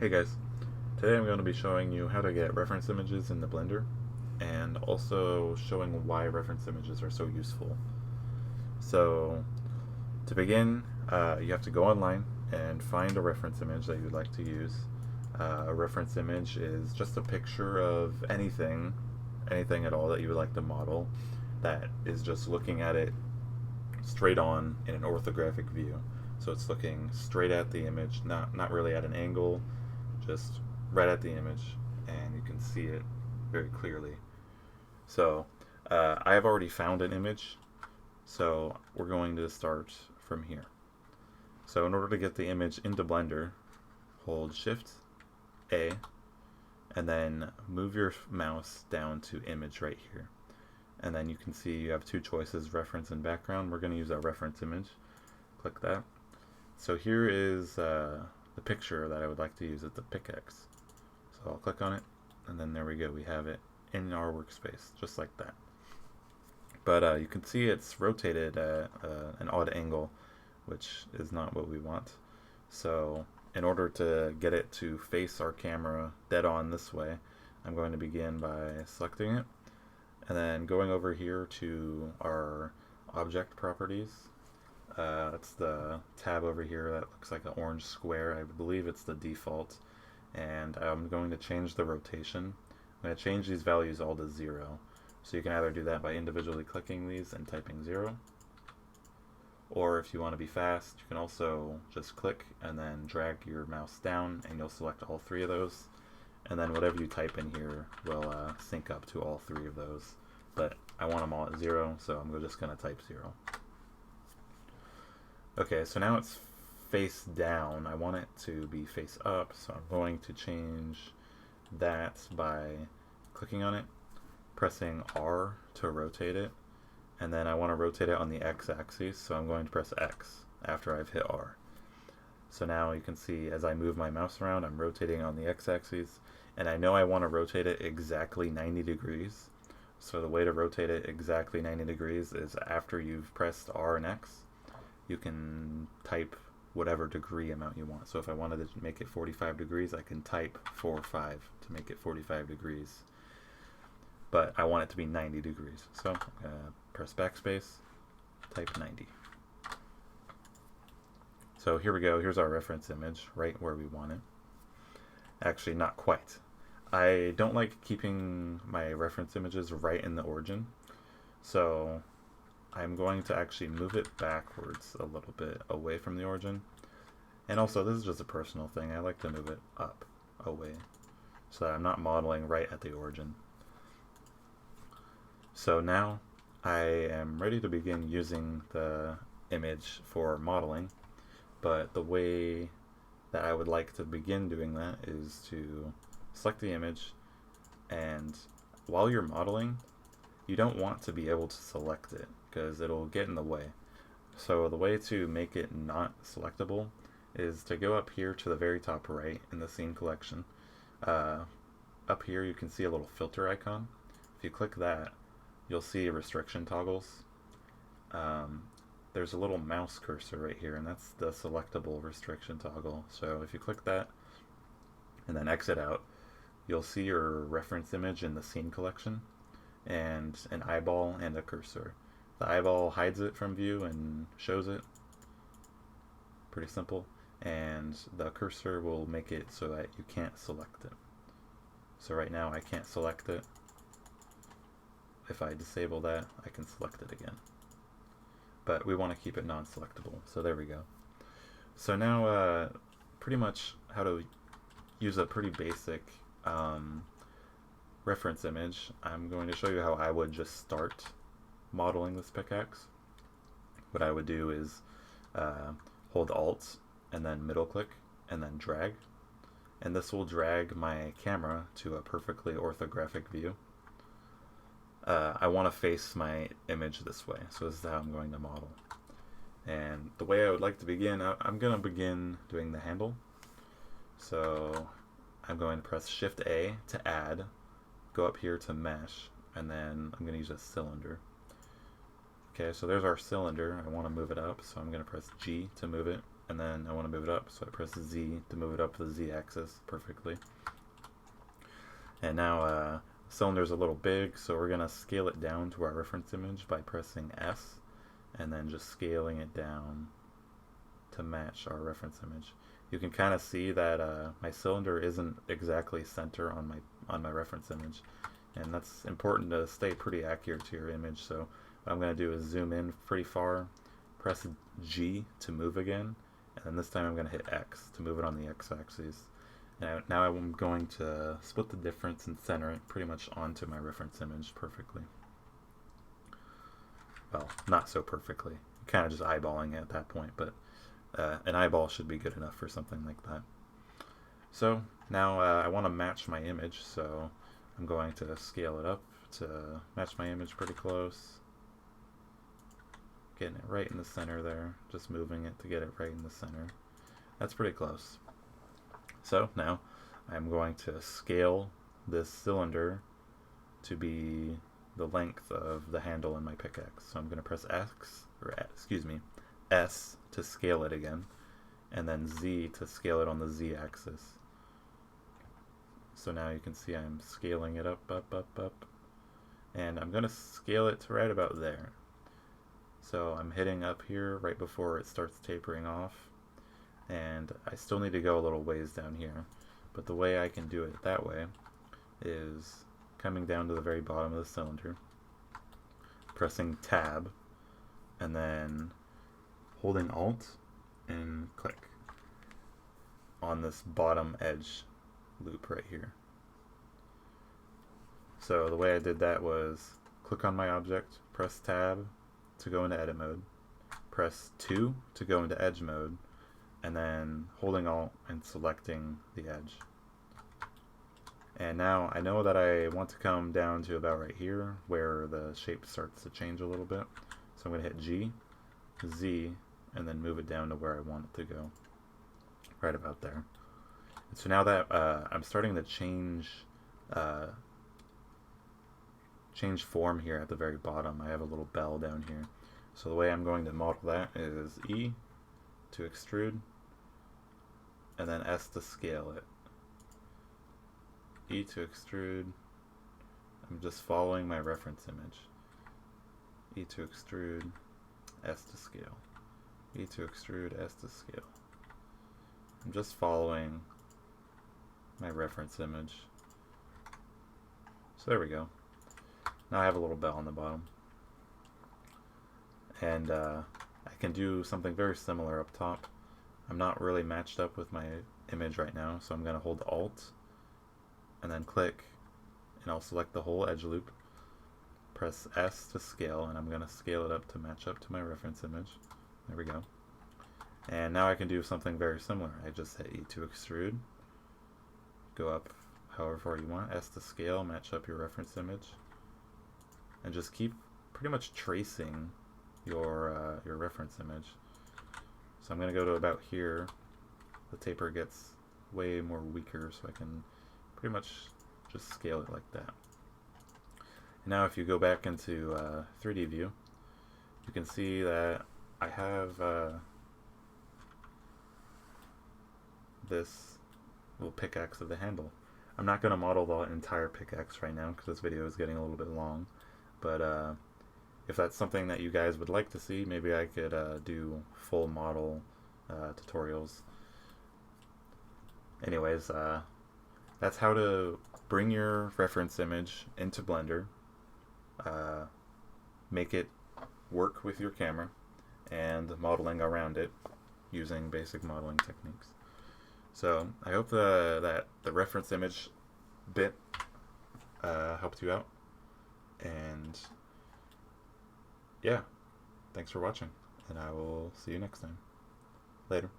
Hey guys, today I'm going to be showing you how to get reference images in the Blender and also showing why reference images are so useful. So to begin, you have to go online and find a reference image that you'd like to use. A reference image is just a picture of anything at all that you would like to model that is just looking at it straight on in an orthographic view. So it's looking straight at the image, not really at an angle, just right at the image, and you can see it very clearly. So I have already found an image, so we're going to start from here. So in order to get the image into Blender, hold Shift A, and then move your mouse down to image right here. And then you can see you have two choices, reference and background. We're going to use our reference image. Click that. So here is the picture that I would like to use. It's a pickaxe. So I'll click on it, and then there we go. We have it in our workspace, just like that. But you can see it's rotated at an odd angle, which is not what we want. So in order to get it to face our camera dead on this way, I'm going to begin by selecting it, and then going over here to our object properties. That's the tab over here that looks like an orange square. I believe it's the default. And I'm going to change the rotation. I'm going to change these values all to 0. So you can either do that by individually clicking these and typing 0. Or if you want to be fast, you can also just click and then drag your mouse down and you'll select all 3 of those. And then whatever you type in here will sync up to all 3 of those. But I want them all at 0, so I'm just going to type 0. Okay, so now it's face down. I want it to be face up, so I'm going to change that by clicking on it, pressing R to rotate it, and then I want to rotate it on the x-axis, so I'm going to press X after I've hit R. So now you can see as I move my mouse around, I'm rotating on the x-axis, and I know I want to rotate it exactly 90 degrees. So the way to rotate it exactly 90 degrees is after you've pressed R and X, you can type whatever degree amount you want. So if I wanted to make it 45 degrees, I can type 4-5 to make it 45 degrees. But I want it to be 90 degrees. So I'm going to press backspace, type 90. So here we go. Here's our reference image, right where we want it. Actually, not quite. I don't like keeping my reference images right in the origin. So I'm going to actually move it backwards a little bit away from the origin. And also, this is just a personal thing. I like to move it up, away, so that I'm not modeling right at the origin. So now I am ready to begin using the image for modeling, but the way that I would like to begin doing that is to select the image, and while you're modeling, you don't want to be able to select it because it'll get in the way. So the way to make it not selectable is to go up here to the very top right in the scene collection. Up here you can see a little filter icon. If you click that, you'll see restriction toggles. There's a little mouse cursor right here, and that's the selectable restriction toggle. So if you click that and then exit out, you'll see your reference image in the scene collection and an eyeball and a cursor. The eyeball hides it from view and shows it. Pretty simple. And the cursor will make it so that you can't select it. So right now I can't select it. If I disable that, I can select it again. But we want to keep it non-selectable, so there we go. So now pretty much how to use a pretty basic reference image. I'm going to show you how I would just start modeling this pickaxe. What I would do is hold Alt and then middle click and then drag, and this will drag my camera to a perfectly orthographic view. I want to face my image this way, so this is how I'm going to model. And the way I would like to begin, I'm going to begin doing the handle. So I'm going to press Shift A to add, go up here to mesh, and then I'm going to use a cylinder. Okay, so there's our cylinder. I want to move it up, so I'm going to press G to move it. and then I want to move it up, so I press Z to move it up the Z axis perfectly. And now the cylinder's a little big, so we're going to scale it down to our reference image by pressing S and then just scaling it down to match our reference image. You can kind of see that my cylinder isn't exactly center on my reference image, and that's important to stay pretty accurate to your image. So what I'm going to do is zoom in pretty far, press G to move again, and then this time I'm going to hit X to move it on the X-axis. Now I'm going to split the difference and center it pretty much onto my reference image perfectly. Well, not so perfectly. Kind of just eyeballing it at that point, but an eyeball should be good enough for something like that. So now I want to match my image, so I'm going to scale it up to match my image pretty close. Getting it right in the center there, just moving it to get it right in the center. That's pretty close. So now I'm going to scale this cylinder to be the length of the handle in my pickaxe. So I'm going to press S to scale it again, and then Z to scale it on the Z axis. So now you can see I'm scaling it up, and I'm going to scale it to right about there. So I'm hitting up here right before it starts tapering off, and I still need to go a little ways down here, but the way I can do it that way is coming down to the very bottom of the cylinder, pressing Tab, and then holding Alt and click on this bottom edge loop right here. So the way I did that was click on my object, press Tab to go into edit mode, press 2 to go into edge mode, and then holding Alt and selecting the edge. And now I know that I want to come down to about right here where the shape starts to change a little bit. So I'm going to hit G, Z, and then move it down to where I want it to go. Right about there. And so now that I'm starting to change form here at the very bottom, I have a little bell down here. So the way I'm going to model that is E to extrude, and then S to scale it. E to extrude. I'm just following my reference image. E to extrude, S to scale. E to extrude, S to scale. I'm just following my reference image. So there we go. Now I have a little bell on the bottom. And I can do something very similar up top. I'm not really matched up with my image right now, so I'm going to hold Alt and then click, and I'll select the whole edge loop, press S to scale, and I'm going to scale it up to match up to my reference image. There we go. And now I can do something very similar. I just hit E to extrude, go up however far you want, S to scale, match up your reference image, and just keep pretty much tracing your reference image. So I'm going to go to about here. The taper gets way more weaker, so I can pretty much just scale it like that. And now if you go back into 3D view, you can see that I have this little pickaxe of the handle. I'm not going to model the entire pickaxe right now because this video is getting a little bit long, but if that's something that you guys would like to see, maybe I could do full model tutorials. Anyways, that's how to bring your reference image into Blender, make it work with your camera, and modeling around it using basic modeling techniques. So I hope that the reference image bit helped you out, and yeah, thanks for watching, and I will see you next time. Later.